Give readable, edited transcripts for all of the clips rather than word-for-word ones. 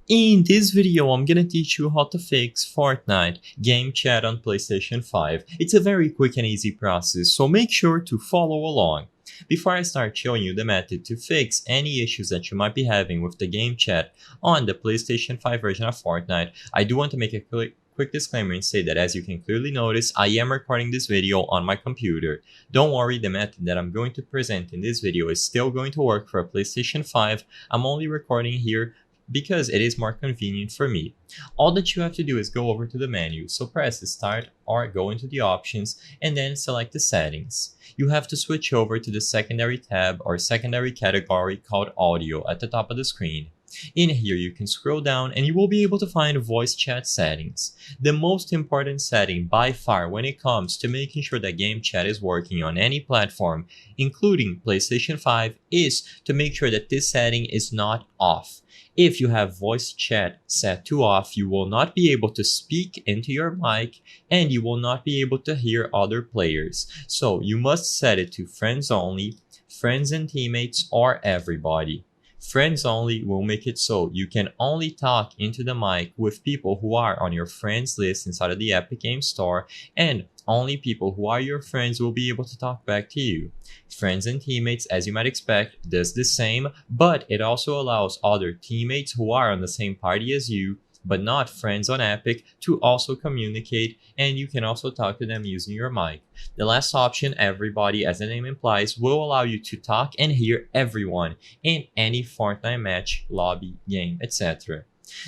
In this video, I'm gonna teach you how to fix Fortnite game chat on PlayStation 5. It's a very quick and easy process, so make sure to follow along. Before I start showing you the method to fix any issues that you might be having with the game chat on the PlayStation 5 version of Fortnite, I do want to make a quick disclaimer and say that, as you can clearly notice, I am recording this video on my computer. Don't worry, the method that I'm going to present in this video is still going to work for a PlayStation 5. I'm only recording here because it is more convenient for me. All that you have to do is go over to the menu, so press start or go into the options and then select the settings. You have to switch over to the secondary tab or secondary category called audio at the top of the screen. In here you can scroll down and you will be able to find voice chat settings. The most important setting by far when it comes to making sure that game chat is working on any platform, including PlayStation 5, is to make sure that this setting is not off. If you have voice chat set to off, you will not be able to speak into your mic and you will not be able to hear other players. So you must set it to friends only, friends and teammates, or everybody. Friends only will make it so you can only talk into the mic with people who are on your friends list inside of the Epic Games Store, and only people who are your friends will be able to talk back to you. Friends and teammates, as you might expect, does the same, but it also allows other teammates who are on the same party as you, but not friends on Epic, to also communicate, and you can also talk to them using your mic. The last option, everybody, as the name implies, will allow you to talk and hear everyone in any Fortnite match, lobby, game, etc.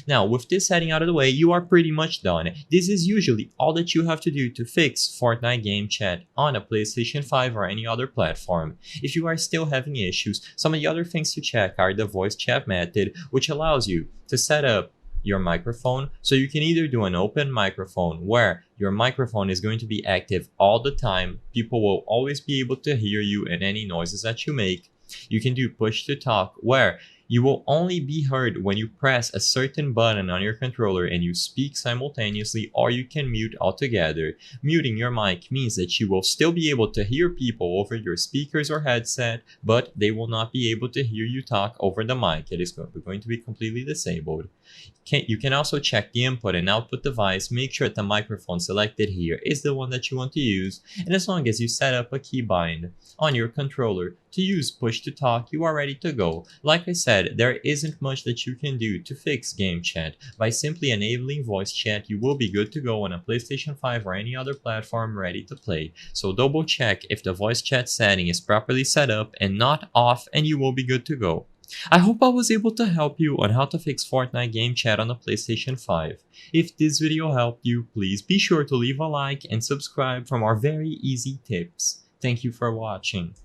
Now, with this setting out of the way, you are pretty much done. This is usually all that you have to do to fix Fortnite game chat on a PlayStation 5 or any other platform. If you are still having issues, some of the other things to check are the voice chat method, which allows you to set up your microphone, so you can either do an open microphone where your microphone is going to be active all the time, people will always be able to hear you and any noises that you make. You can do push to talk where you will only be heard when you press a certain button on your controller and you speak simultaneously, or you can mute altogether. Muting your mic means that you will still be able to hear people over your speakers or headset, but they will not be able to hear you talk over the mic. It is going to be completely disabled. You can also check the input and output device, make sure that the microphone selected here is the one that you want to use, and as long as you set up a keybind on your controller to use push to talk, you are ready to go. Like I said, there isn't much that you can do to fix game chat. By simply enabling voice chat, you will be good to go on a PlayStation 5 or any other platform ready to play. So double check if the voice chat setting is properly set up and not off, and you will be good to go. I hope I was able to help you on how to fix Fortnite game chat on the PlayStation 5. If this video helped you, please be sure to leave a like and subscribe for more very easy tips. Thank you for watching.